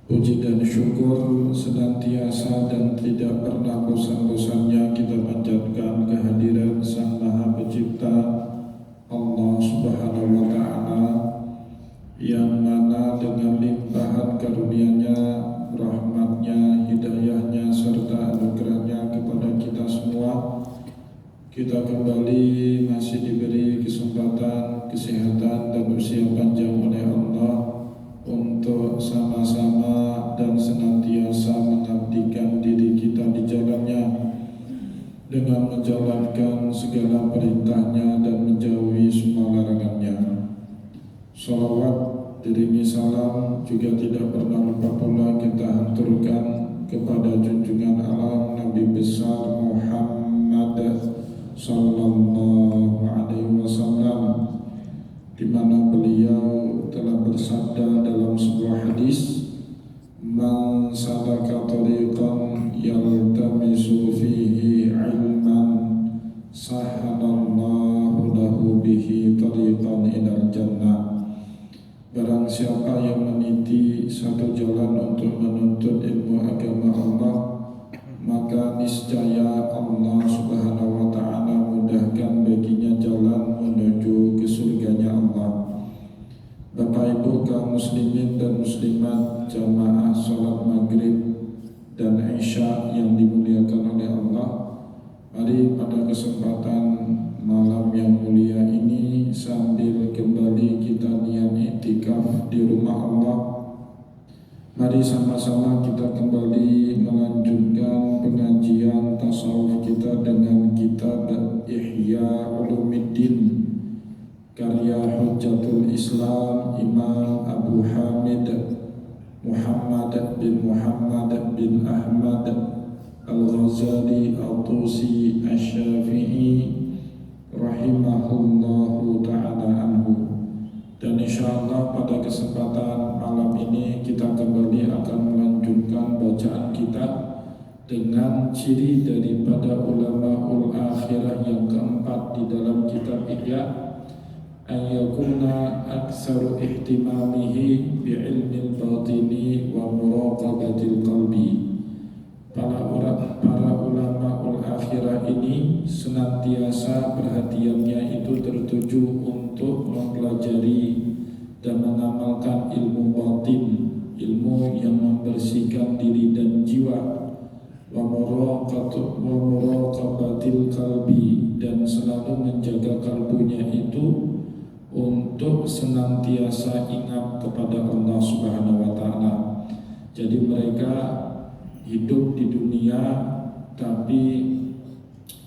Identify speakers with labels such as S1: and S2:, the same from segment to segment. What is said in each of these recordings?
S1: Puji dan syukur senantiasa dan tidak pernah bosan-bosannya kita panjatkan kehadiran Sang Maha Pencipta Allah Subhanahu wa Ta'ala, yang mana dengan limpahan karunia-Nya, rahmat-Nya, hidayah-Nya, serta anugerah-Nya kepada kita semua, kita kembali masih diberi kesempatan, kesehatan, dan usia panjang oleh Allah untuk sama-sama dan senantiasa mengabdikan diri kita di jalannya dengan menjalankan segala perintahnya dan menjauhi semua larangannya. Salawat diri salam juga tidak pernah lupa pula kita haturkan kepada junjungan alam Nabi besar Muhammad sallallahu alaihi wasallam, di mana beliau telah bersabda dalam sebuah hadis, "Man salaka tariqan yaltamisu fihi ilman sahalallahu lahu bihi tariqan ilal jannah." Barang siapa yang meniti satu jalan untuk menuntut ilmu agama Allah, maka niscaya Allah Subhanahu wa Ta'ala mudahkan baginya jalan menuju ke surganya Allah. Bapak Ibu kaum muslimin dan muslimat jamaah salat maghrib dan isya yang dimuliakan oleh Allah, mari pada kesempatan malam yang mulia ini, sambil kembali kita niat iktikaf di rumah Allah, mari sama-sama kita kembali melanjutkan pengajian tasawuf kita dengan kitab Ihya Ulumuddin karya Hujjatul Islam Imam Abu Hamid Muhammad bin Ahmad Al-Ghazali Al-Tusi Asy-Syafi'i rahimahullahu ta'ala anhu. Dan insyaallah pada kesempatan malam ini kita kembali akan melanjutkan bacaan kita dengan ciri daripada ulamaul akhirah yang keempat di dalam kitab Ihya, ayyakuna aksaru ihtimamihi bi'ilmil batini wa muraqabatil qalbi. Para ulamaul akhirah ini senantiasa perhatiannya itu tertuju untuk mempelajari dan mengamalkan ilmu batin, ilmu yang membersihkan diri dan jiwa, wa muraqabatil qalbi, dan selalu menjaga kalbunya itu untuk senantiasa ingat kepada Allah Subhanahu wa Ta'ala. Jadi mereka hidup di dunia tapi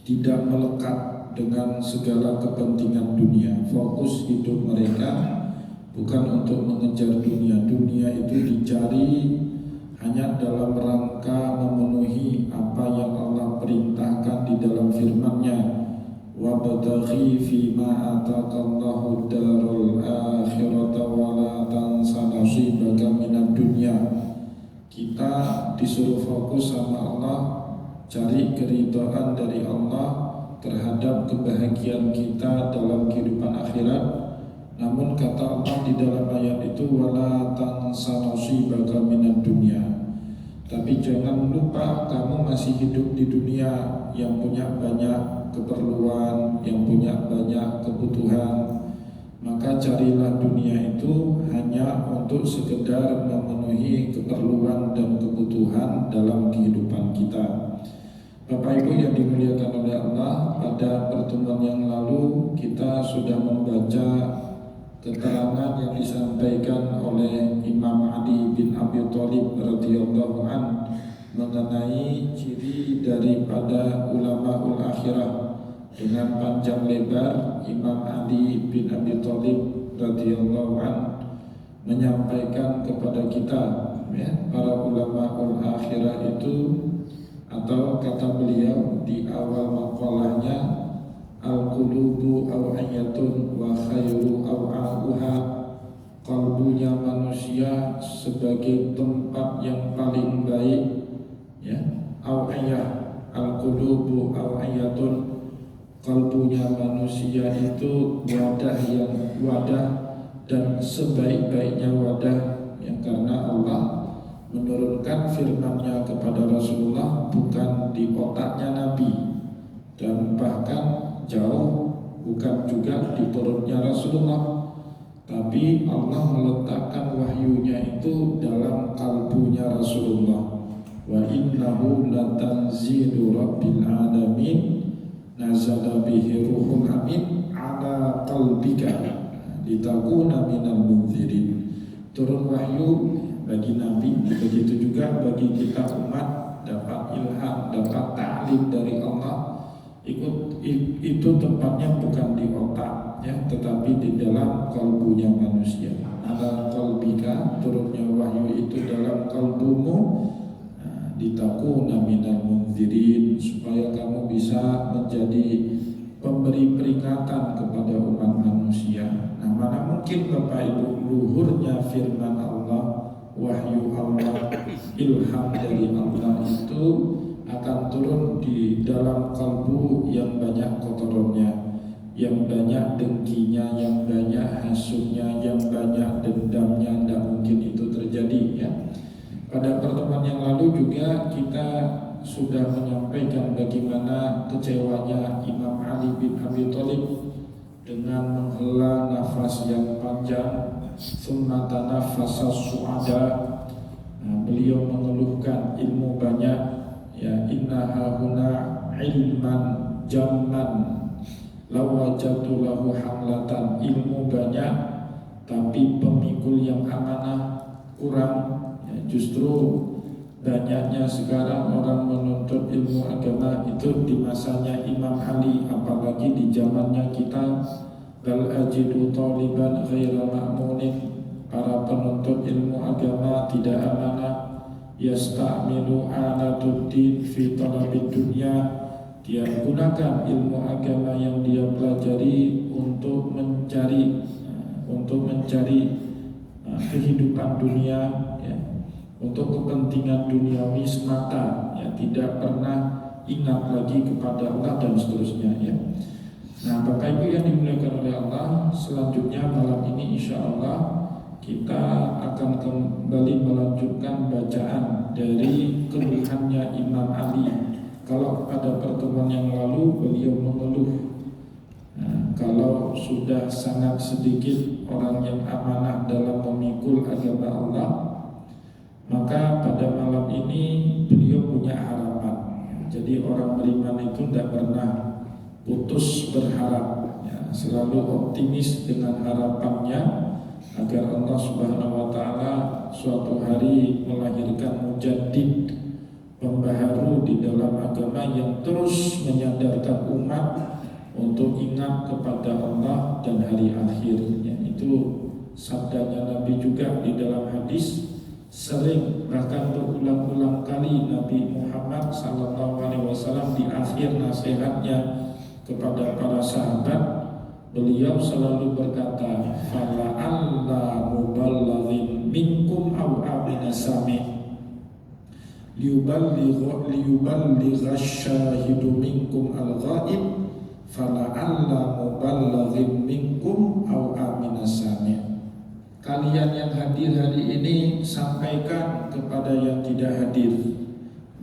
S1: tidak melekat dengan segala kepentingan dunia. Fokus hidup mereka bukan untuk mengejar dunia. Dunia itu dicari hanya dalam rangka memenuhi apa yang Allah perintahkan di dalam firman-Nya, wabtaghi fima ataqallahu darul akhirata wa la tansa nasibaka minad dunya. Kita disuruh fokus sama Allah, cari keridhaan dari Allah terhadap kebahagiaan kita dalam kehidupan akhirat. Namun kata Allah di dalam ayat itu, wala tansa nasibaka minad dunya, tapi jangan lupa kamu masih hidup di dunia yang punya banyak keperluan, yang punya banyak kebutuhan. Maka carilah dunia itu hanya untuk sekedar memenuhi keperluan dan kebutuhan dalam kehidupan kita. Bapak Ibu yang dimuliakan oleh Allah, pada pertemuan yang lalu kita sudah membaca keterangan yang disampaikan oleh Imam Ali bin Abi Thalib radhiyallahu an mengenai ciri daripada ulamaul akhirah. Dengan panjang lebar Imam Ali bin Abi Thalib radhiyallahu an menyampaikan kepada kita, ya, para ulamaul akhirah itu, atau kata beliau di awal maqalahnya, al-qulubu aw'iyatun wa khairu aw'ahuha, kalbunya manusia sebagai tempat yang paling baik, ya, aw'iyah, al-qulubu aw'iyatun, kalbunya manusia itu wadah dan sebaik-baiknya wadah, yang karena Allah firman-Nya kepada Rasulullah bukan di otaknya Nabi, dan bahkan jauh bukan juga di perutnya Rasulullah, tapi Allah meletakkan wahyunya itu dalam kalbunya Rasulullah. Wa innahu latanzilu rabbil alamin nazala bihi ruhul amin ala qalbika litakuna minal munzirin. Turun wahyu bagi Nabi, begitu juga bagi kita umat, dapat ilham, dapat ta'lim dari Allah. Itu tempatnya bukan di otak ya, tetapi di dalam kalbunya manusia. Ala qalbika, turunnya wahyu itu dalam kalbumu, litakuna minal munzirin, supaya kamu bisa menjadi pemberi peringatan kepada umat manusia. Nah, mana mungkin Bapak Ibu, luhurnya firman Allah, wahyu Allah, ilham dari Allah itu akan turun di dalam kalbu yang banyak kotorannya, yang banyak dengkinya, yang banyak hasutnya, yang banyak dendamnya. Tidak mungkin itu terjadi ya. Pada pertemuan yang lalu juga kita sudah menyampaikan bagaimana kecewanya Imam Ali bin Abi Thalib dengan menghela nafas yang panjang, summa tanafasa su'ada. Beliau mengeluhkan ilmu banyak ya, inna hahuna ilman jamman lawajatu lahu hamlatan, ilmu banyak tapi pemikul yang amanah kurang ya. Justru banyaknya sekarang orang menuntut ilmu agama itu di masanya Imam Ali, apalagi di zamannya kita. Bal ajidu taliban ghaira ma'munin, para penuntut ilmu agama tidak amanah. Yasta'milu alatuddin fi talabid dunya, dia gunakan ilmu agama yang dia pelajari untuk mencari kehidupan dunia ya, untuk kepentingan duniawi semata ya, tidak pernah ingat lagi kepada Allah dan seterusnya ya. Nah, Bapak Ibu yang dimuliakan oleh Allah, selanjutnya malam ini insya Allah kita akan kembali melanjutkan bacaan dari keluhannya Imam Ali. Kalau pada pertemuan yang lalu beliau mengeluh kalau sudah sangat sedikit orang yang amanah dalam memikul agama Allah, maka pada malam ini beliau punya harapan. Jadi orang beriman itu tidak pernah putus berharap ya, selalu optimis dengan harapannya agar Allah Subhanahu wa taala suatu hari melahirkan mujaddid, pembaharu di dalam agama yang terus menyadarkan umat untuk ingat kepada Allah dan hari akhirnya. Itu sabdanya Nabi juga di dalam hadis. Sering bahkan berulang-ulang kali Nabi Muhammad SAW di akhir nasihatnya kepada para sahabat, beliau selalu berkata, fala'alla muballighin minkum aw amina sami liyuballigha syahidu minkum al-ghaib fala'alla muballighin minkum aw amina sami. Kalian yang hadir hari ini sampaikan kepada yang tidak hadir,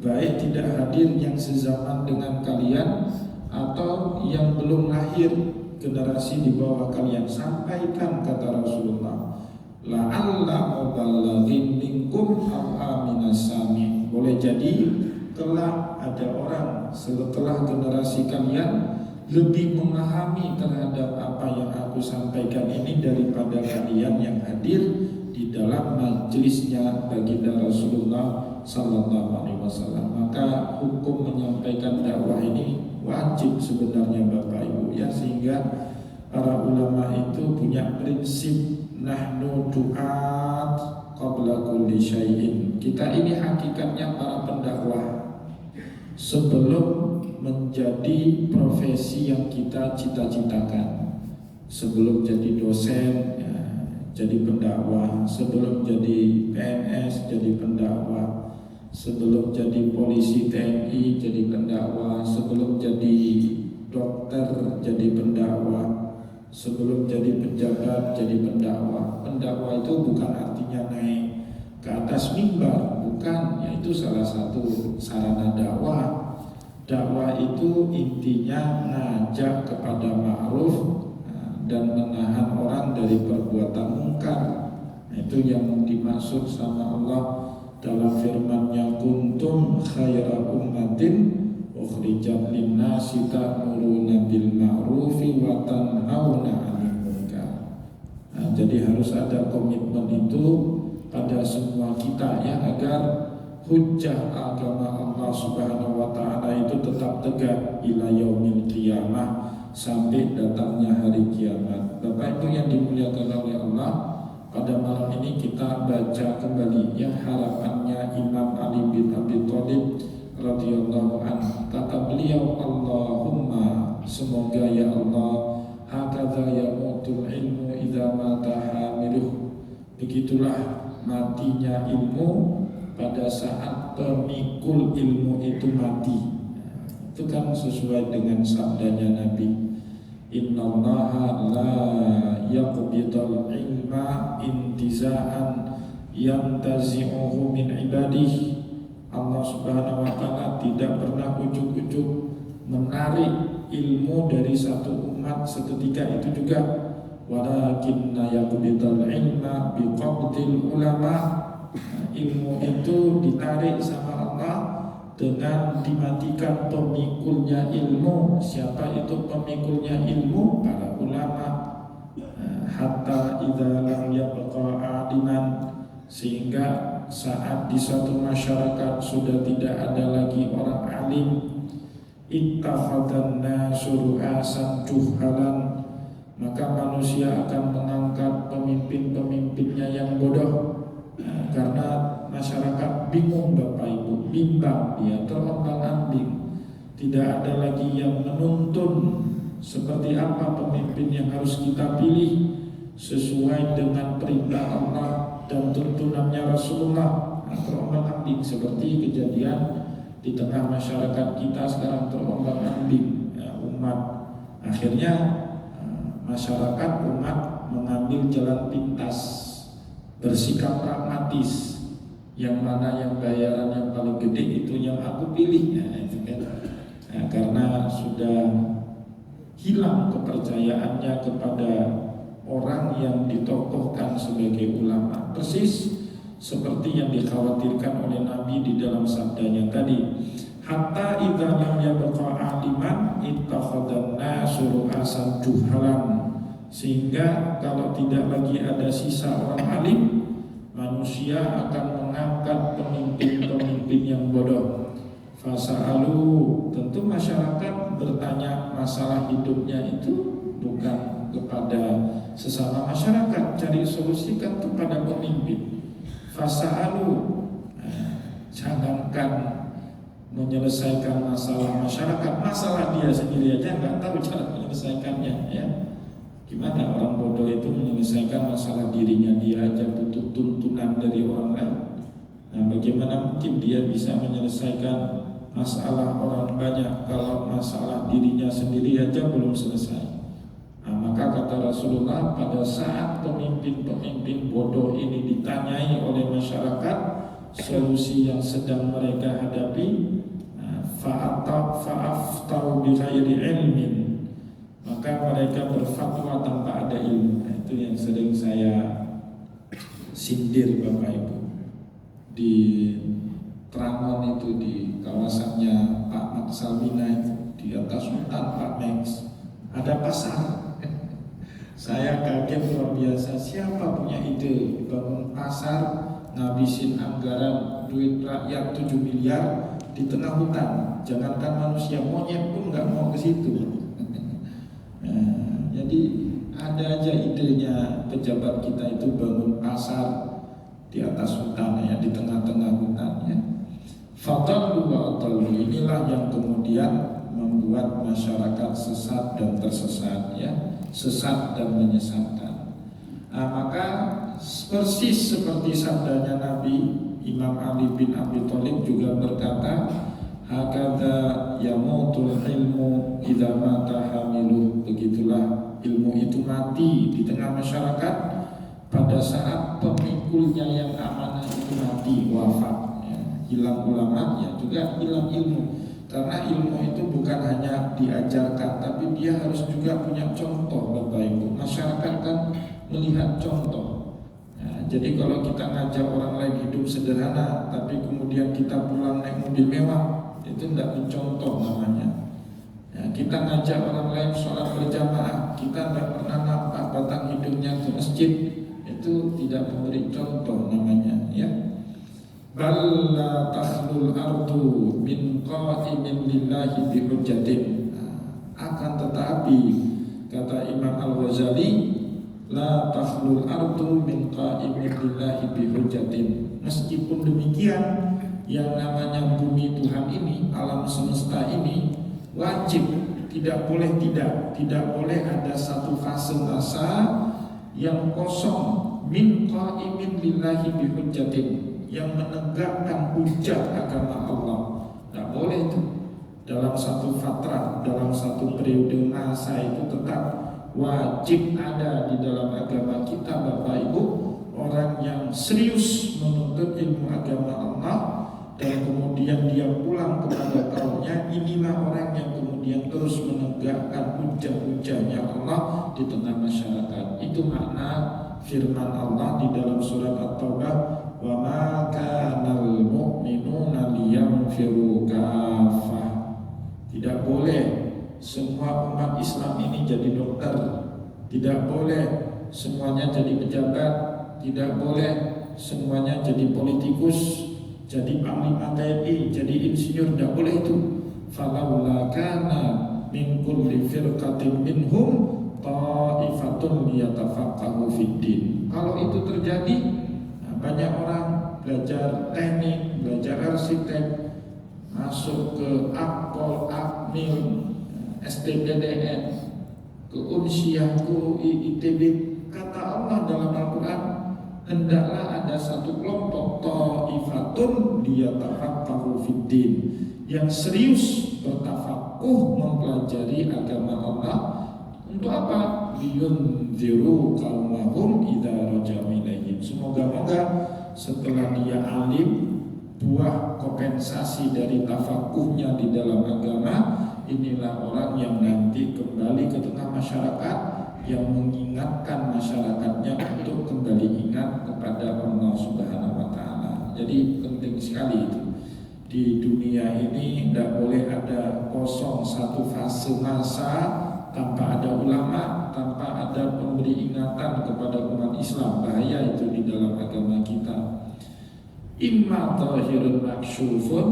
S1: baik tidak hadir yang sezaman dengan kalian atau yang belum lahir, generasi di bawah kalian, sampaikan kata Rasulullah, la'alla muballighin minkum aw aminas sami. Boleh jadi kelak ada orang setelah generasi kalian lebih memahami terhadap apa yang aku sampaikan ini daripada kalian yang hadir di dalam majelisnya baginda Rasulullah sallallahu alaihi wasallam. Maka hukum menyampaikan dakwah ini wajib sebenarnya Bapak Ibu ya, sehingga para ulama itu punya prinsip nahnu du'at qabla kulli syai'in. Kita ini hakikatnya para pendakwah sebelum menjadi profesi yang kita cita-citakan. Sebelum jadi dosen ya, jadi pendakwah, sebelum jadi PNS jadi pendakwah, sebelum jadi polisi TNI jadi pendakwah, sebelum jadi dokter jadi pendakwah, sebelum jadi pejabat jadi pendakwah. Pendakwah itu bukan artinya naik ke atas mimbar, lakukan, yaitu salah satu sarana dakwah. Dakwah itu intinya ngajak kepada ma'ruf dan menahan orang dari perbuatan mungkar. Itu yang dimaksud sama Allah dalam firman-Nya, kuntum khaira ummatin ukhrijat lin-nasi ta'muruna bil ma'rufi wa tanhauna 'anil munkar. Jadi harus ada komitmen itu pada semua kita ya, agar hujjah agama Allah Subhanahu wa taala itu tetap tegak ila yaumil qiyamah, sampai datangnya hari kiamat. Bapak Ibu yang dimuliakan oleh Allah, pada malam ini kita baca kembali ya harapannya Imam Ali bin Abi Thalib radhiyallahu anhu. Kata beliau, Allahumma, semoga ya Allah, hakadha yamutul ilmu idza mata hamiluh. Begitulah matinya ilmu pada saat pemikul ilmu itu mati. Itu kan sesuai dengan sabdanya Nabi, innallaha la yaqbidul ilma intiza'an yantazi'uhu min ibadihi. Allah Subhanahu wa ta'ala tidak pernah ujuk-ujuk menarik ilmu dari satu umat seketika itu juga. Walakinna yaqbidul ilma biqabdil ulama. Ilmu itu ditarik sama Allah dengan dimatikan pemikulnya ilmu. Siapa itu pemikulnya ilmu? Para ulama. Hatta idza lam yabqa aliman, sehingga saat di suatu masyarakat sudah tidak ada lagi orang alim, ittakhadhan nasu ru'asan juhalan, maka manusia akan mengangkat pemimpin-pemimpinnya yang bodoh. Karena masyarakat bingung Bapak Ibu, bimbang dia, terombang-ambing, tidak ada lagi yang menuntun seperti apa pemimpin yang harus kita pilih sesuai dengan perintah Allah dan tuntunannya Rasulullah. Terombang-ambing seperti kejadian di tengah masyarakat kita sekarang, terombang-ambing ya, umat. Akhirnya masyarakat umat mengambil jalan pintas, bersikap pragmatis, yang mana yang bayaran yang paling gede itu yang aku pilih. Itu kan. Karena sudah hilang kepercayaannya kepada orang yang ditokohkan sebagai ulama, persis seperti yang dikhawatirkan oleh Nabi di dalam sabdanya tadi, hatta idza lam yabqa aliman ittakhadhan nasu ru'asan juhalan, sehingga kalau tidak lagi ada sisa orang alim, manusia akan mengangkat pemimpin-pemimpin yang bodoh. Fasa'alu, tentu masyarakat bertanya masalah hidupnya itu bukan kepada sesama masyarakat, cari solusi kan kepada pemimpin. Fasa'alu, jangankan menyelesaikan masalah masyarakat, masalah dia sendiri aja nggak tahu cara menyelesaikannya ya. Gimana orang bodoh itu menyelesaikan masalah dirinya dia aja butuh tuntunan dari orang lain. Nah, bagaimana mungkin dia bisa menyelesaikan masalah orang banyak kalau masalah dirinya sendiri aja belum selesai. Nah, maka kata Rasulullah, pada saat pemimpin-pemimpin bodoh ini ditanyai oleh masyarakat solusi yang sedang mereka hadapi, fa'aftau bi ghairi ilmin, maka mereka berfatwa tanpa ada ilmu. Nah, itu yang sering saya sindir Bapak Ibu. Di Trangon itu, di kawasannya Pak Maksalmina itu, di atas hutan Pak Max, ada pasar. Saya kaget luar biasa, siapa punya ide bangun pasar, ngabisin anggaran duit rakyat 7 miliar di tengah hutan. Jangankan manusia, monyet pun nggak mau ke situ. Jadi ada aja idenya pejabat kita itu bangun pasar di atas hutan ya, di tengah-tengah hutan ya. Fadallu wa adallu, inilah yang kemudian membuat masyarakat sesat dan tersesat ya, sesat dan menyesatkan. Nah, maka persis seperti sabdanya Nabi, Imam Ali bin Abi Thalib juga berkata, hakadha yamutul ilmu idza mata hamilu. Begitulah ilmu itu mati di tengah masyarakat pada saat pemikulnya yang amanah itu mati, wafat. hilang ulama ya juga hilang ilmu. Karena ilmu itu bukan hanya diajarkan, tapi dia harus juga punya contoh, Bapak Ibu. Masyarakat kan melihat contoh. Nah, jadi kalau kita ngajak orang lain hidup sederhana, tapi kemudian kita pulang naik mobil mewah, itu tidak mencontoh namanya. Ya, kita ngajak orang lain sholat berjamaah, kita tidak pernah nampak batang hidungnya ke masjid, itu tidak memberi contoh namanya. Ya. Balla takhlul ardu min qa'imin lillahi bihujjatin. Akan tetapi kata Imam Al-Ghazali, la takhlul ardu min qa'imin lillahi bihujjatin. Meskipun demikian, yang namanya bumi Tuhan ini, alam semesta ini wajib, tidak boleh boleh ada satu fase masa yang kosong min qa'imin lillahi bihujjatin, yang menegakkan hujah agama Allah. Tidak boleh itu. Dalam satu fatrah, dalam satu periode masa itu tetap wajib ada di dalam agama kita, Bapak Ibu, orang yang serius menuntut ilmu agama Allah dan kemudian dia pulang kepada kaumnya. Inilah orang yang kemudian terus menegakkan hujah-hujahnya Allah di tengah masyarakat. Itu makna firman Allah di dalam surat At-Taubah, wa ma kanal mu'minuna liyanfiru kafah. Tidak boleh semua umat Islam ini jadi dokter, tidak boleh semuanya jadi pejabat, tidak boleh semuanya jadi politikus, jadi panglima TNI, jadi insinyur, tidak boleh itu. Falaula kana min kulli firqatin minhum ta'ifatun liyatafaqahu fid-din. Kalau itu terjadi, banyak orang belajar teknik, belajar arsitek, masuk ke Akpol, Akmil, STPDN, ke Unsyah, ke ITB. Kata Allah dalam Al-Quran, hendaklah ada satu kelompok ta'ifatun liyatafaqahu fid-din, yang serius bertafakuh mempelajari agama Allah. Untuk apa? Liyunziru qaumahum idza raja'u ilaihim. Semoga-moga setelah dia alim, buah kompensasi dari tafakuhnya di dalam agama, inilah orang yang nanti kembali ke tengah masyarakat, yang mengingatkan masyarakatnya untuk kembali ingat kepada Allah Subhanahu wa Ta'ala. Jadi penting sekali itu. Di dunia ini tidak boleh ada kosong satu fase masa tanpa ada ulama, tanpa ada pemberi ingatan kepada umat Islam. Bahaya itu di dalam agama kita. Imma tahirun maksyufun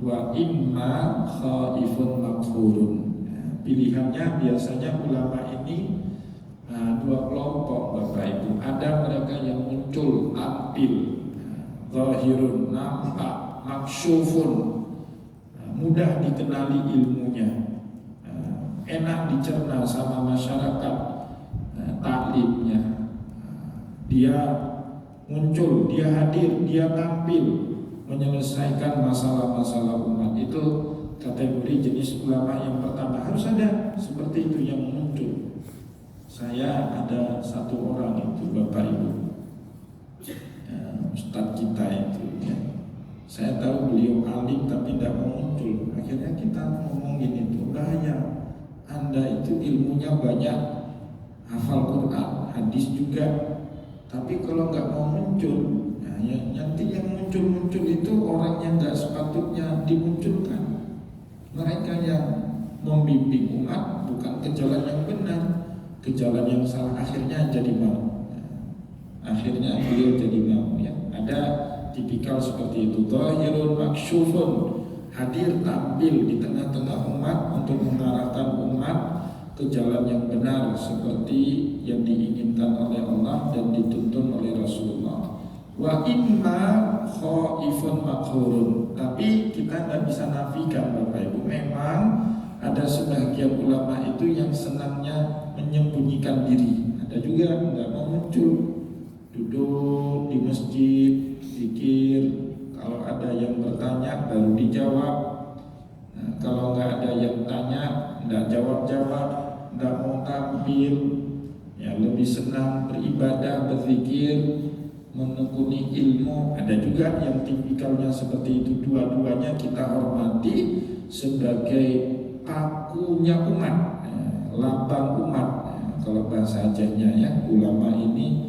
S1: wa imma khaifun makhurun. Pilihannya biasanya ulama ini dua kelompok, Bapak Ibu. Ada mereka yang muncul, tampil, zahirun, nampak, maksyufun, mudah dikenali ilmunya, enak dicerna sama masyarakat, taklimnya. Dia muncul, dia hadir, dia tampil, menyelesaikan masalah-masalah umat. Itu kategori jenis ulama yang pertama. Harus ada seperti itu yang muncul. Saya ada satu orang itu, Bapak Ibu, Ustadz kita itu ya. Saya tahu beliau alim tapi tidak mau muncul. Akhirnya kita ngomongin itu, bahaya. Anda itu ilmunya banyak, hafal Quran, hadis juga, tapi kalau nggak mau muncul, nah, nanti yang muncul itu orang yang nggak sepatutnya dimunculkan. Mereka yang membimbing umat bukan ke jalan yang benar, ke jalan yang salah, akhirnya jadi mau. Akhirnya beliau jadi mau. Ya. Ada tipikal seperti itu. Zahirun maksyufun, hadir tampil di tengah-tengah umat untuk mengarahkan umat ke jalan yang benar seperti yang diinginkan oleh Allah dan dituntun oleh Rasulullah. Wa imma khaifun makhurun. Tapi kita tidak bisa nafikan, Bapak Ibu, memang ada sebagian ulama itu yang senangnya menyembunyikan diri. Ada juga nggak mau muncul, duduk di masjid, zikir. Kalau ada yang bertanya baru dijawab. Nah, kalau nggak ada yang tanya, nggak jawab-jawab, nggak mau tampil, ya lebih senang beribadah, berzikir. menekuni ilmu, ada juga yang tipikalnya seperti itu. Dua-duanya kita hormati sebagai pakunya umat, lambang umat. Kalau bahasa Acehnya ya, ulama ini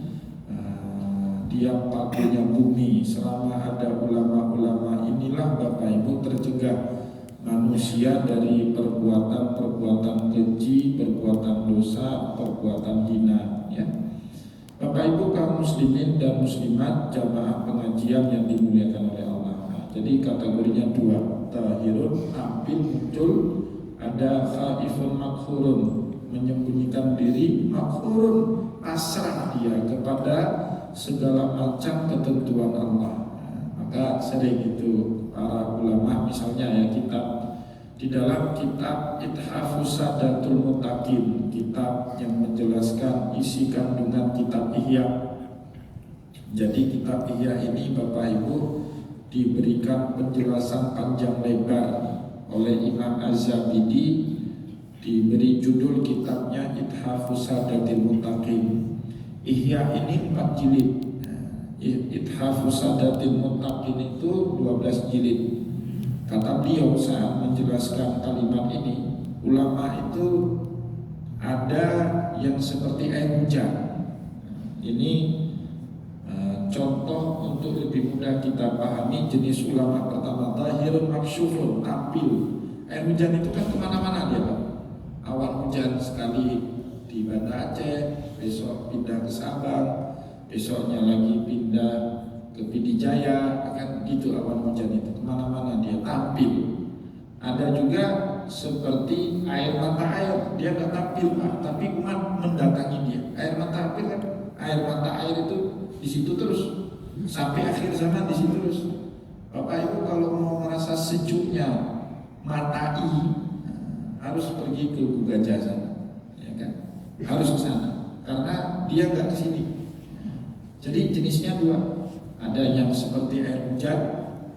S1: dia pakunya bumi. Selama ada ulama-ulama inilah Bapak Ibu tercegah manusia dari perbuatan-perbuatan keji, perbuatan dosa, perbuatan hina ya. Bapak Ibu kaum muslimin dan muslimat jamaah pengajian yang dimuliakan oleh Allah. Jadi kategorinya dua, tahirun tampil muncul, ada khaifun makhurun menyembunyikan diri, makhurun pasrah dia kepada segala macam ketentuan Allah. Maka sering itu para ulama misalnya ya, kitab di dalam kitab Ithafus Sadatul Muttaqin, kitab yang menjelaskan isi kandungan kitab Ihya. Jadi kitab Ihya ini Bapak Ibu diberikan penjelasan panjang lebar oleh Imam Az-Zabidi, diberi judul kitabnya Ithafus Sadatul Muttaqin. Ihya ini 4 jilid. Ithafus Sadatul Muttaqin itu 12 jilid. Kata beliau saat menjelaskan kalimat ini, ulama itu ada yang seperti air hujan. Ini contoh untuk lebih mudah kita pahami jenis ulama pertama, tahirun maksyufun, tampil. Air hujan itu kan kemana-mana dia Pak. Awan hujan sekali di Banda Aceh, besok pindah ke Sabang, besoknya lagi pindah ke Pidijaya, kan gitu awan hujan itu kemana-mana dia tampil. Ada juga seperti air mata air, dia nggak tampil Pak, tapi umat mendatangi dia. Air mata air kan, air mata air itu di situ terus sampai akhir zaman di situ terus. Bapak Ibu kalau mau merasa sejuknya mata harus pergi ke Gajah sana, ya kan? Harus ke sana karena dia nggak ke sini. Jadi jenisnya dua. Ada yang seperti air hujan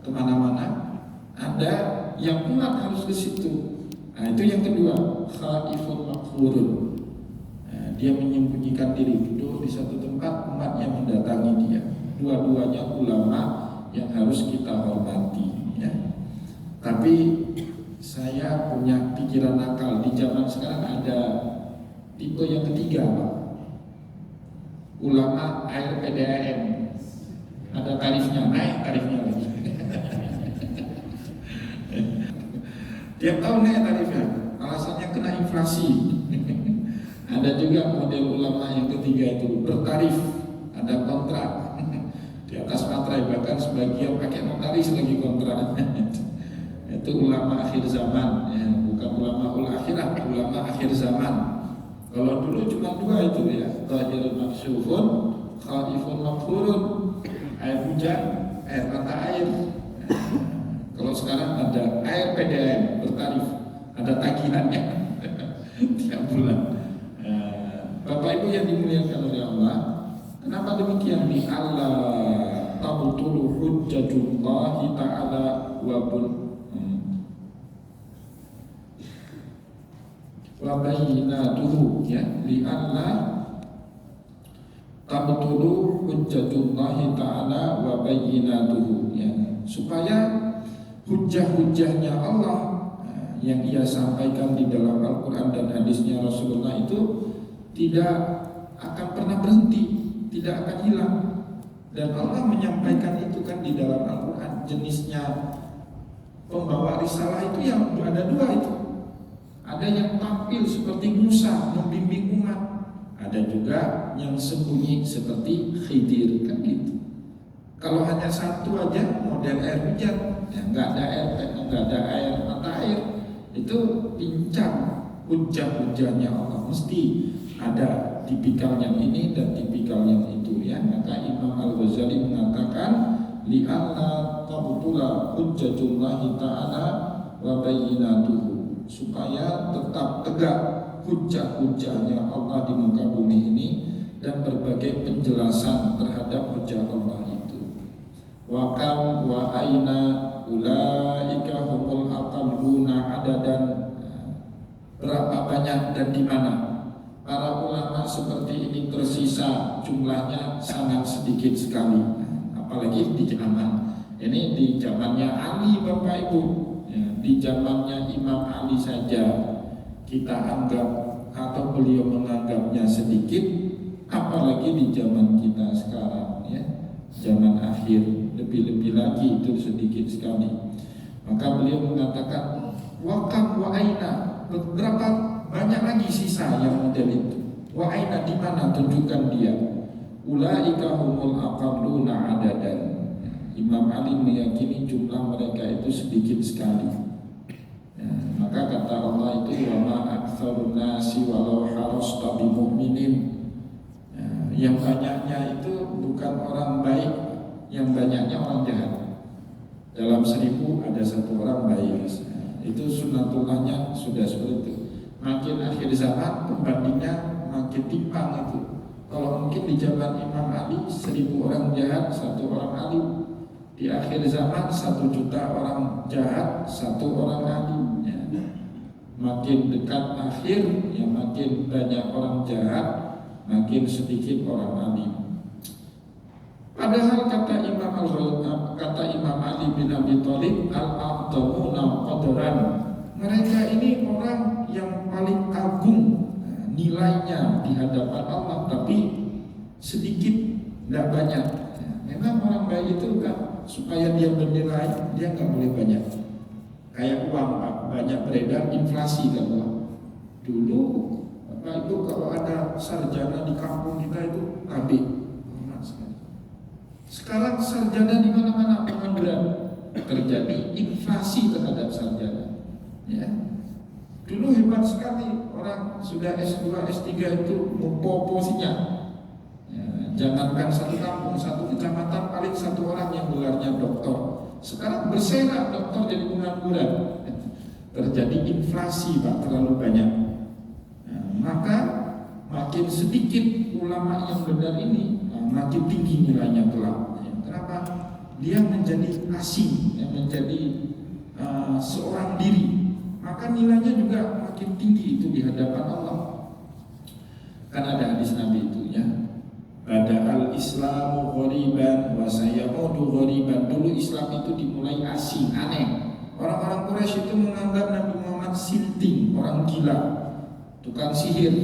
S1: kemana-mana, ada yang umat harus ke situ. Nah itu yang kedua, khaifun makhurun. Nah, dia menyembunyikan diri, duduk di satu tempat, umat yang mendatangi dia. Dua-duanya ulama yang harus kita hormati ya. Tapi saya punya pikiran nakal, di zaman sekarang ada tipe yang ketiga Pak. Ulama air PDAM, ada tarifnya, naik tarifnya lagi. Tiap tahun naik tarifnya, alasannya kena inflasi. Ada juga model ulama yang ketiga itu bertarif, ada kontrak di atas materai, bahkan sebagian pakai notaris lagi kontrak. Itu ulama akhir zaman, ya, bukan ulama ul akhirah, ulama akhir zaman. Kalau dulu cuma dua itu ya, tahirun maksyufun, khaifun makhurun, air hujan, air mata air. Kalau sekarang ada air PDAM bertarif, ada tagihannya tiap bulan. Bapak Ibu yang dimuliakan oleh Allah, kenapa demikian? Di Allah tabtulu hujjatullahi ta'ala wa bayyinatuhu ya, li anna tabtulu hujjatullahi ta'ala wa bayyinatuhu ya, supaya hujjah-hujjahnya Allah yang ia sampaikan di dalam Al-Quran dan hadisnya Rasulullah itu tidak akan pernah berhenti, tidak akan hilang. Dan Allah menyampaikan itu kan di dalam Al-Quran. Jenisnya pembawa risalah itu yang ada dua itu. Ada yang tampil seperti Musa membimbing umat, ada juga yang sembunyi seperti Khidir kan gitu. Kalau hanya satu aja model air hujan, ya nggak ada air mata air, itu pincang hujah-hujahnya Allah. Mesti ada tipikal yang ini dan tipikal yang itu ya. Maka Imam Al-Ghazali mengatakan li'anna tabtula hujjatullahi ta'ala wa bayyinatuhu, supaya tetap tegak hujah-hujahnya Allah di muka bumi ini dan berbagai penjelasan terhadap hujah Allah itu. Wa kam wa aina ulaika humul aqalluna adadan, berapa banyak dan di mana para ulama seperti ini tersisa, jumlahnya sangat sedikit sekali. Apalagi di zaman ini, di zamannya Ali, Bapak Ibu, ya, di zamannya Imam Ali saja kita anggap atau beliau menganggapnya sedikit, apalagi di zaman kita sekarang, ya, zaman akhir, lebih-lebih lagi itu sedikit sekali. Maka beliau mengatakan wakam wa aina, berapa banyak lagi sisa yang model itu. Wa aina, di mana, tunjukkan dia. Ulaika humul aqalluna adadan. Imam Ali meyakini jumlah mereka itu sedikit sekali. Ya, maka kata Allah itu wa ma aktsarun nasi walau harasta bi mu'minin. Ya, yang banyaknya itu bukan orang baik, yang banyaknya orang jahat. Dalam 1000 ada 1 orang baik. Itu sunatullahnya sudah seperti itu. Makin akhir zaman pembandingnya makin timpang itu. Kalau mungkin di zaman Imam Ali 1000 orang jahat, 1 orang alim. Di akhir zaman 1 juta orang jahat, 1 orang alim, ya. Makin dekat akhir, ya makin banyak orang jahat, makin sedikit orang alim. Padahal kata Imam Ali bin Abi Thalib, al-aqdamuna qadran, mereka ini orang yang paling agung nilainya di hadapan Allah, tapi sedikit, tidak banyak. Memang orang baik itu kan supaya dia bernilai, dia nggak boleh banyak. Kayak uang, Pak, banyak beredar, inflasi kan uang. Dulu Bapak Ibu kalau ada sarjana di kampung kita itu KB. Sekarang sarjana di mana-mana pengangguran, terjadi inflasi terhadap sarjana. Ya. Dulu hebat sekali orang sudah S2, S3 itu mempoposinya. Ya, jangankan 1 kampung, 1 kecamatan paling 1 orang yang gelarnya doktor. Sekarang berserak doktor jadi pengangguran. Terjadi inflasi, Pak, terlalu banyak. Nah, maka makin sedikit ulama yang benar ini, makin tinggi nilainya kelak. Ya, kenapa? Dia menjadi asing, ya, menjadi seorang diri. Maka nilainya juga makin tinggi itu di hadapan Allah. Kan ada hadis Nabi itu, ya. Bada'al Islamu ghoriban wa sayamudu ghoriban. Dulu Islam itu dimulai asing, aneh. Orang-orang Quraisy itu menganggap Nabi Muhammad silting, orang gila, tukang sihir.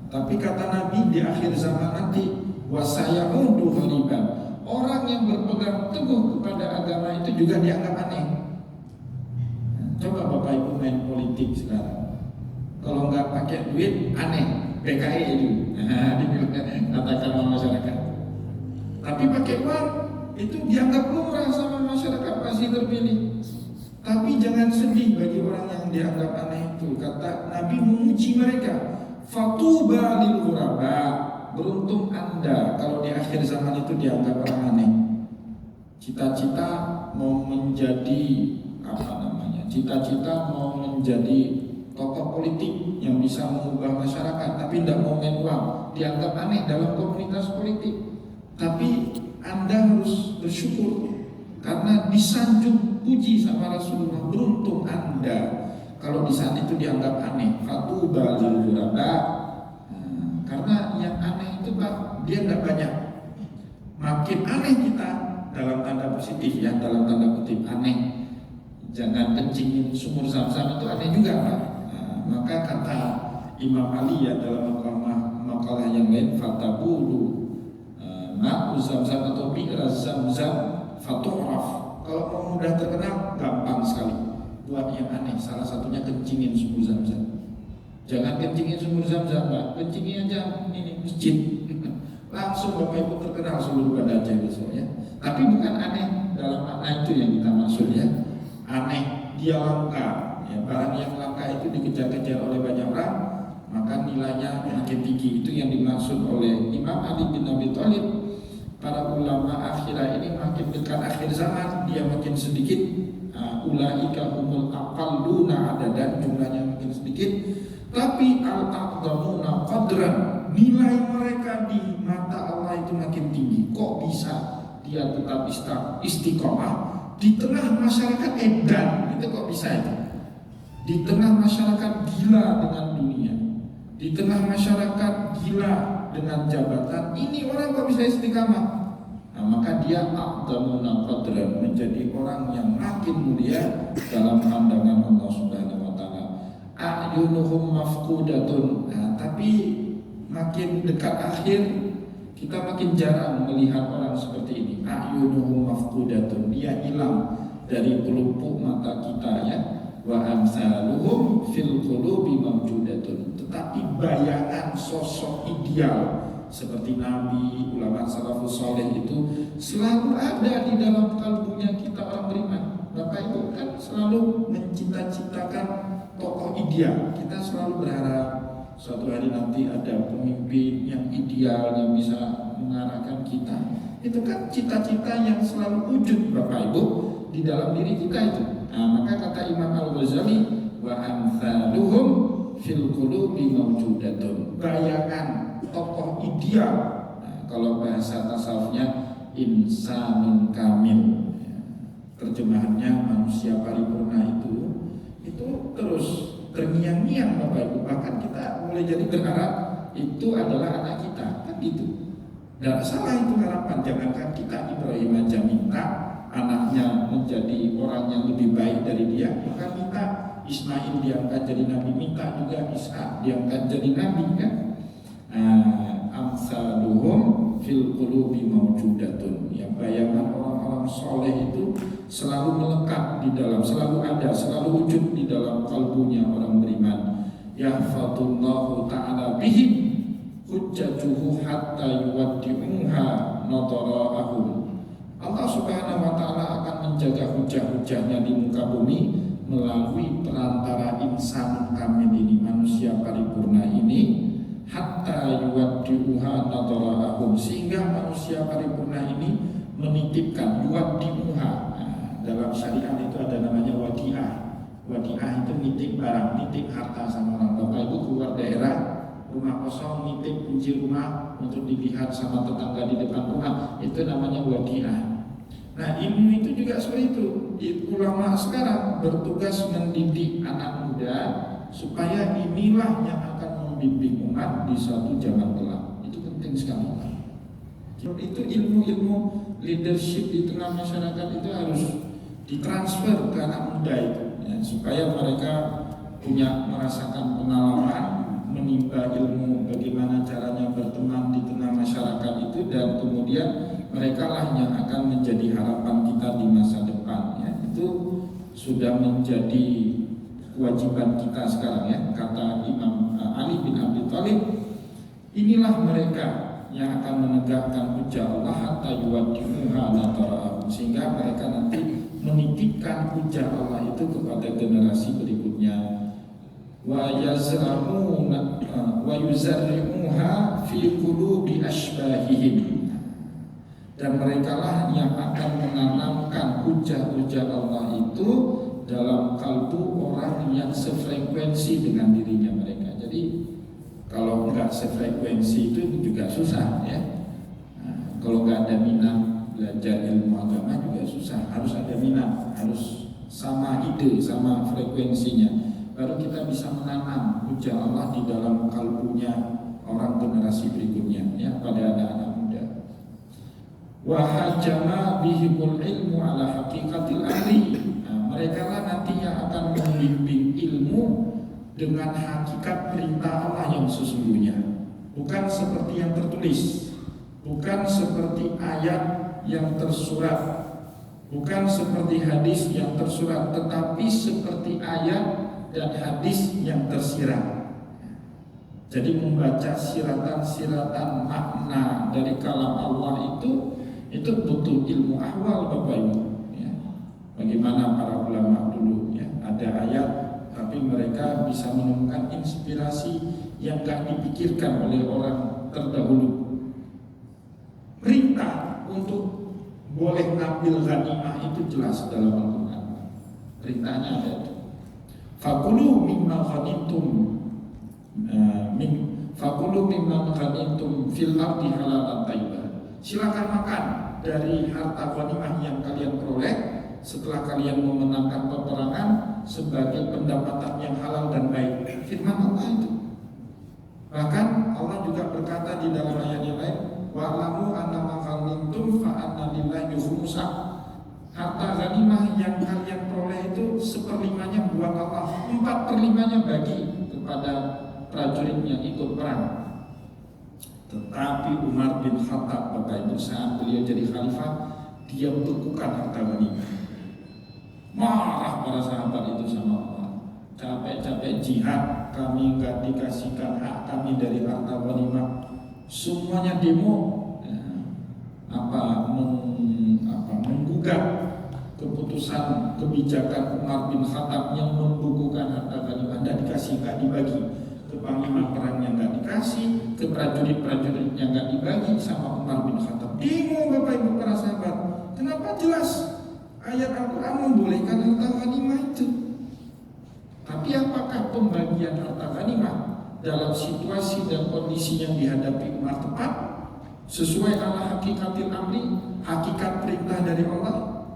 S1: Tapi kata Nabi di akhir zaman nanti wa sayamudu ghoriban, orang yang berpegang teguh kepada agama itu juga dianggap aneh. Coba Bapak Ibu main politik sekarang, kalau nggak pakai duit aneh, PKI itu, katakan sama masyarakat. Tapi pakai uang itu dianggap lumrah sama masyarakat, pasti terpilih. Tapi jangan sedih bagi orang yang dianggap aneh itu. Kata Nabi memuji mereka, fatuba lil ghuraba, beruntung Anda kalau di akhir zaman itu dianggap orang aneh. Cita-cita mau menjadi cita-cita mau menjadi tokoh politik yang bisa mengubah masyarakat, tapi tidak mau main uang, dianggap aneh dalam komunitas politik. Tapi Anda harus bersyukur karena disanjung puji sama Rasulullah. Beruntung Anda kalau di saat itu dianggap aneh. Fatuba lil ghuraba. Karena yang aneh itu, Pak, dia tidak banyak. Makin aneh kita, dalam tanda positif, ya, dalam tanda kutip aneh. Jangan kencingin sumur Zam-Zam, itu aneh juga, Pak. Maka kata Imam Ali, ya, dalam makalah yang lain, fatabulu ma'u Zam-Zam atau bi'ra Zam-Zam fatu'raf. Kalau mau mudah terkenal, gampang sekali. Buat yang aneh, salah satunya kencingin sumur Zam-Zam. Jangan kencingin sumur Zam-Zam, Pak, kencingin aja ini masjid. Langsung Bapak Ibu terkenal seluruh Banda Aceh besok, ya. Tapi bukan aneh dalam makna itu yang kita maksud, ya. Aneh, dia langka, ya, barang yang langka itu dikejar-kejar oleh banyak orang, maka nilainya makin tinggi. Itu yang dimaksud oleh Imam Ali bin Abi Thalib. Para ulama akhirah ini makin dekat akhir zaman, dia makin sedikit. Ulaika humul aqalluna adadan, jumlahnya makin sedikit. Tapi al-aqdamuna qadran, nilai mereka di mata Allah itu makin tinggi. Kok bisa dia tetap istiqomah di tengah masyarakat edan? Itu kok bisa itu? Di tengah masyarakat gila dengan dunia, di tengah masyarakat gila dengan jabatan, ini orang kok bisa istiqamah? Nah, maka dia aqdamuna qadran, menjadi orang yang makin mulia dalam pandangan Allah Subhanahu wa taala. A'yunuhum mafqudatun. Nah, tapi makin dekat akhir kita makin jarang melihat orang seperti ini. A'yunuhum mafqudatun, dia hilang dari pelupuk mata kita ya. Wa amsaluhum fil qulubi mawjudatun. Tetapi bayangan sosok ideal seperti nabi, ulama salafus saleh itu selalu ada di dalam kalbunya kita orang beriman. Bapak Ibu kan selalu mencita-citakan tokoh ideal. Kita selalu berharap suatu hari nanti ada pemimpin yang ideal yang bisa mengarahkan kita. Itu kan cita-cita yang selalu wujud Bapak Ibu di dalam diri kita itu. Nah, maka kata Imam Al-Ghazali, wa amsaluhum fil qulubi mawjudatun. Bayangan tokoh ideal. Nah, kalau bahasa tasawufnya insanun kamil. Terjemahannya manusia paripurna itu terus terngiang-ngiang Bapak Ibu. Bahkan kita mulai jadi berharap itu adalah anak kita, kan gitu. Dan salah itu harapan. Jangankan kita, Ibrahim aja minta anaknya menjadi orang yang lebih baik dari dia, maka minta Ismail diangkat jadi nabi, minta juga Ishak diangkat jadi nabi kan. Amsaluhum fil qulubi mawjudatun. Ya, bayangan orang-orang soleh itu selalu melekat di dalam, selalu ada, selalu wujud di dalam kalbunya orang beriman. Yahfadullahu ta'ala bihim hujjatuhu hatta yuwaddi'uha nadara'ahum. Allah Subhanahu wa taala akan menjaga hujah-hujahnya di muka bumi melalui perantara insan kamil ini, manusia paripurna ini, hatta yuwaddi'uha nadara'ahum, sehingga manusia paripurna ini menitipkan yuwaddi'uha. Dalam syariat itu ada namanya wadi'ah. Wadi'ah itu nitip barang, nitip harta sama orang. Bapak Ibu keluar daerah, rumah kosong, nitip kunci rumah untuk dilihat sama tetangga di depan rumah, itu namanya wadi'ah. Nah, ilmu itu juga seperti itu. Ulama sekarang bertugas mendidik anak muda supaya inilah yang akan membimbing umat di suatu zaman kelak. Itu penting sekali. Itu ilmu-ilmu leadership di tengah masyarakat itu harus ditransfer ke anak muda itu, ya, supaya mereka punya merasakan pengalaman, menimba ilmu bagaimana caranya berteman di tengah masyarakat itu, dan kemudian mereka lah yang akan menjadi harapan kita di masa depan. Ya, itu sudah menjadi kewajiban kita sekarang ya. Kata Imam Ali bin Abi Thalib, inilah mereka yang akan menegakkan hujah Allah hatta yuwaddi'uha nadara'ahum, sehingga mereka nanti menitipkan hujah Allah itu kepada generasi berikutnya. Wa yazra'una wa yuzarri'uha fi qulubi asbahihim, dan merekalah yang akan menanamkan hujah-hujah Allah itu dalam kalbu orang yang sefrekuensi dengan dirinya mereka. Jadi kalau nggak sefrekuensi itu juga susah ya. Nah, kalau nggak ada minat belajar ilmu agama juga susah. Harus ada minat, harus sama ide, sama frekuensinya. Baru kita bisa menanam hujah Allah di dalam kalbunya orang generasi berikutnya ya, pada anak-anak muda. Wa hajama bihimul ilmu ala haqiqatil amri. Nah, mereka lah nanti yang akan membimbing ilmu dengan hakikat perintah Allah yang sesungguhnya, bukan seperti yang tertulis, bukan seperti ayat yang tersurat, bukan seperti hadis yang tersurat, tetapi seperti ayat dan hadis yang tersirat. Jadi membaca siratan-siratan makna dari kalam Allah itu butuh ilmu ahwal Bapak Ibu ya. Bagaimana para ulama dulu ya, ada ayat tapi mereka bisa menemukan inspirasi yang gak dipikirkan oleh orang terdahulu. Perintah untuk boleh ngambil ghanimah itu jelas dalam Al-Quran. Perintahnya ada itu. Fakulu mimma ghanimtum fakulu mimma ghanimtum fil ardi halalan thayyibah. Silakan makan dari harta ghanimah yang kalian peroleh setelah kalian memenangkan peperangan sebagai pendapatan yang halal dan baik. Firman Allah itu. Bahkan Allah juga berkata di dalam ayat yang lain, wa'lamu annama ghanimtum fa anna lillahi khumsah. Harta ghanimah yang kalian peroleh itu 1/5-nya buat Allah, 4/5-nya bagi kepada prajurit yang ikut perang. Tetapi Umar bin Khattab, Bapak Ibu, saat beliau jadi khalifah, dia bekukan harta ghanimah. Marah para sahabat itu sama Allah. Capek-capek jihad, kami nggak dikasihkan hak kami dari harta ghanimah. Semuanya demo, menggugat keputusan kebijakan Umar bin Khattab yang membukukan harta ghanimah, dan dikasih, nggak dibagi. Ke panglima perangnya nggak dikasih, ke prajurit-prajuritnya nggak dibagi sama Umar bin Khattab. Demo, Bapak Ibu para sahabat. Kenapa? Jelas ayat Al-Quran membolehkan harta ghanimah itu. Tapi apakah pembagian harta ghanimah dalam situasi dan kondisi yang dihadapi Umar tepat, sesuai ala hakikatil amri, hakikat perintah dari Allah?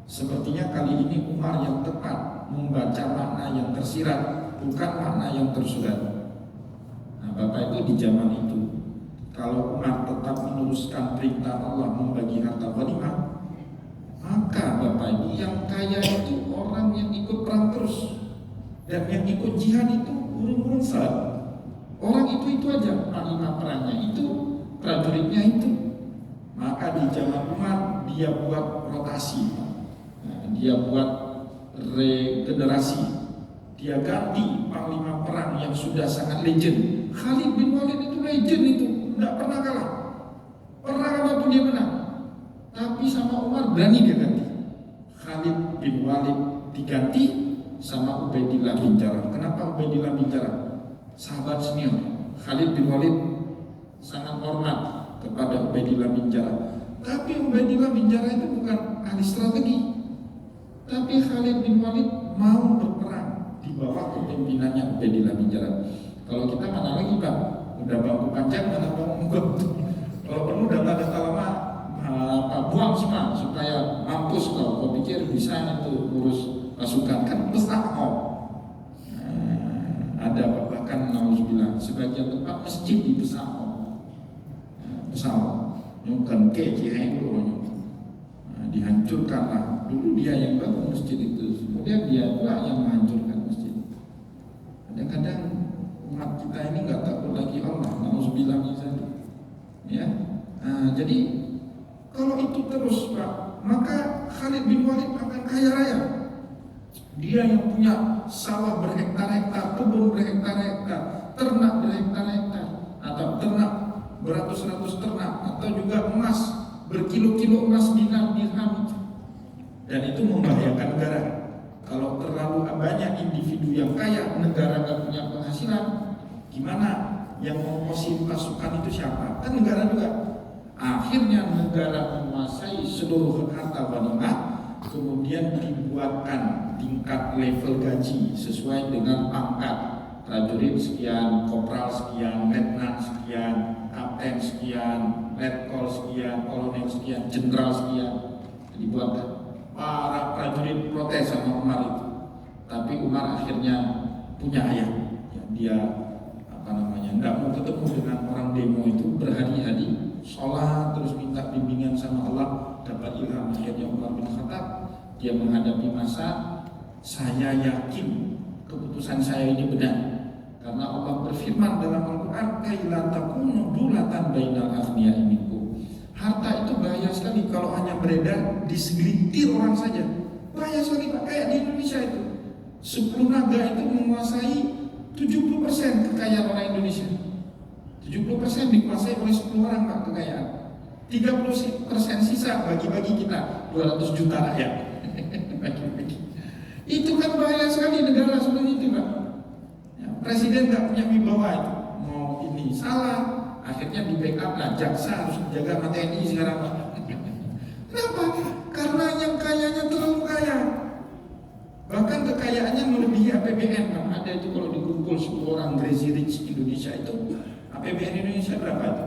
S1: Sepertinya kali ini Umar yang tepat membaca makna yang tersirat, bukan makna yang tersurat. Nah, Bapak Ibu, di zaman itu, kalau Umar tetap meneruskan perintah Allah membagi harta ghanimah, maka Bapak Ibu, yang kaya itu orang yang ikut perang terus, dan yang ikut jihad itu urung-urung saat. Orang itu aja, panglima perangnya itu, prajuritnya itu. Maka di zaman Umar dia buat rotasi, dia buat regenerasi. Dia ganti panglima perang yang sudah sangat legend. Khalid bin Walid itu legend itu, tidak pernah kalah. Perang apapun dia menang. Tapi sama Umar berani dia ganti. Khalid bin Walid diganti sama Ubaidillah bin Jarrah. Kenapa Ubaidillah bin Jarrah? Sahabat senior. Khalid bin Walid sangat hormat kepada Ubaidillah bin Jarrah. Tapi Ubaidillah bin Jarrah itu bukan ahli strategi. Tapi Khalid bin Walid mau berperang di bawah kepemimpinannya Ubaidillah bin Jarrah. Kalau kita mana lagi, Pak? Udah bangku panjang, mana bangku. Kalau perlu data lama, buang semua supaya mampus kau pikir bisa itu urus pasukan, kan pesawat. Ada bahkan nauzubillah sebagian tempat masjid di pesawat. Pesawat bukan kecil dihancurkanlah. Dulu dia yang bangun masjid itu, kemudian dia pula yang menghancurkan masjid. Kadang-kadang umat kita ini nggak takut lagi Allah, nauzubillah misalnya. Ya, jadi kalau itu terus, Pak, maka Khalid bin Walid akan kaya raya. Dia yang punya sawah berhektar-hektar, kebun berhektar-hektar, ternak berhektar-hektar, atau ternak beratus-ratus ternak, atau juga emas berkilo-kilo emas dirham itu. Dan itu membahayakan negara. Kalau terlalu banyak individu yang kaya, negara nggak punya penghasilan, gimana? Yang mengongkosi pasukan itu siapa? Kan negara juga. Akhirnya negara menguasai seluruh harta ghanimah, kemudian dibuatkan tingkat level gaji sesuai dengan pangkat. Prajurit sekian, kopral sekian, letnan sekian, kapten sekian, letkol sekian, kolonel sekian, jenderal sekian. Dibuatkan. Para prajurit protes sama Umar itu. Tapi Umar akhirnya punya ayat. Ya, dia nggak mau ketemu dengan orang demo itu, berhari-hari sholat terus minta bimbingan sama Allah, dapat ilham. Akhirnya Umar bin Khattab dia menghadapi masa, saya yakin keputusan saya ini benar, karena Allah berfirman dalam Al-Quran, kaila takunu dulatan bainal aghniya'i minkum. Harta itu bahaya sekali kalau hanya beredar di segelintir orang saja. Bahaya sekali, Pak. Kayak di Indonesia itu 10 naga itu menguasai 70% kekayaan orang Indonesia. 70% dikuasai oleh 10 orang, Pak, kekayaan. 30% sisa bagi-bagi kita 200 juta rakyat. Bagi-bagi. Itu kan bahaya sekali negara seperti itu, Pak. Ya, presiden nggak punya wibawa itu. Mau ini salah, akhirnya di backup lah, jaksa harus menjaga sama TNI sekarang, Pak. Kenapa? Karena yang kayanya terlalu kaya. Bahkan kekayaannya melebihi APBN, Pak. Ada itu kalau dikumpul 10 orang Crazy Rich Indonesia itu, APBN Indonesia berapa itu?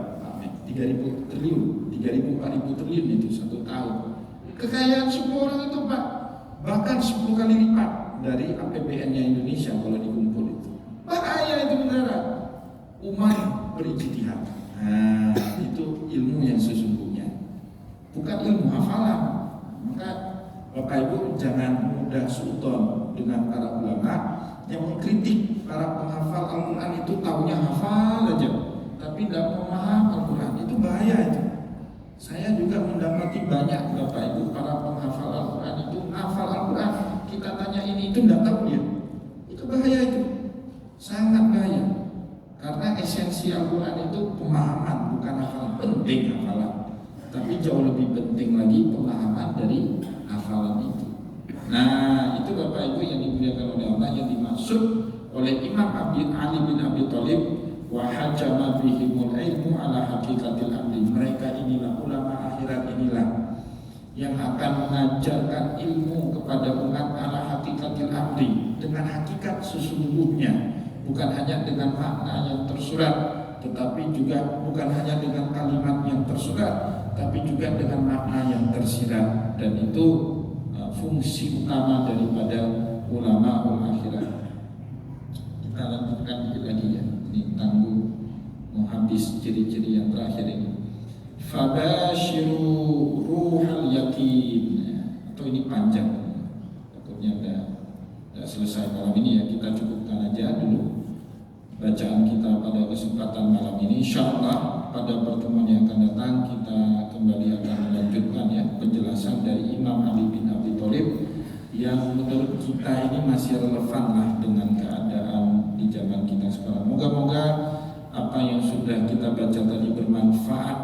S1: 3.000 triliun, 4.000 triliun itu satu tahun. Kekayaan 10 orang itu, Pak, bahkan 10 kali lipat dari APBN-nya Indonesia kalau dikumpul itu. Bahaya itu negara. Umar berijtihad. Nah, itu ilmu yang sesungguhnya, bukan ilmu hafalan. Maka Bapak Ibu jangan mudah suudzon dengan para ulama yang mengkritik para penghafal Al-Quran itu taunya hafal aja, tapi tidak memaham Al-Quran. Itu bahaya itu. Saya juga mendapati banyak Bapak Ibu para penghafal Al-Quran itu hafal Al-Quran, kita tanya ini itu tidak tahu dia. Itu bahaya itu, sangat bahaya. Karena esensi Al-Quran itu pemahaman, bukan hafalan. Penting hafalan, tapi jauh lebih penting lagi pemahaman dari hafalan itu. Nah, itu Bapak Ibu yang dimuliakan oleh Allah, yang dimaksud oleh Imam Ali bin Abi Thalib, wa hajama bihimul ilmu ala hakikatil amri. Mereka inilah ulama akhirat, inilah yang akan mengajarkan ilmu kepada umat ala hakikatil amri, dengan hakikat sesungguhnya, bukan hanya dengan makna yang tersurat, tetapi juga bukan hanya dengan kalimat yang tersurat, tapi juga dengan makna yang tersirat. Dan itu fungsi utama daripada ulama akhirat. Kita lanjutkan dikit lagi ya, ini tangguh mau habis ciri-ciri yang terakhir ini. Fabashiru ruhal yakin, atau ini panjang, takutnya udah selesai malam ini ya. Kita cukupkan aja dulu bacaan kita pada kesempatan malam ini. Insyaallah pada pertemuan yang akan datang kita kembali akan melanjutkan ya penjelasan dari Imam Ali bin Abi Thalib yang menurut kita ini masih relevan lah dengan keadaan di zaman kita sekarang. Moga-moga apa yang sudah kita baca tadi bermanfaat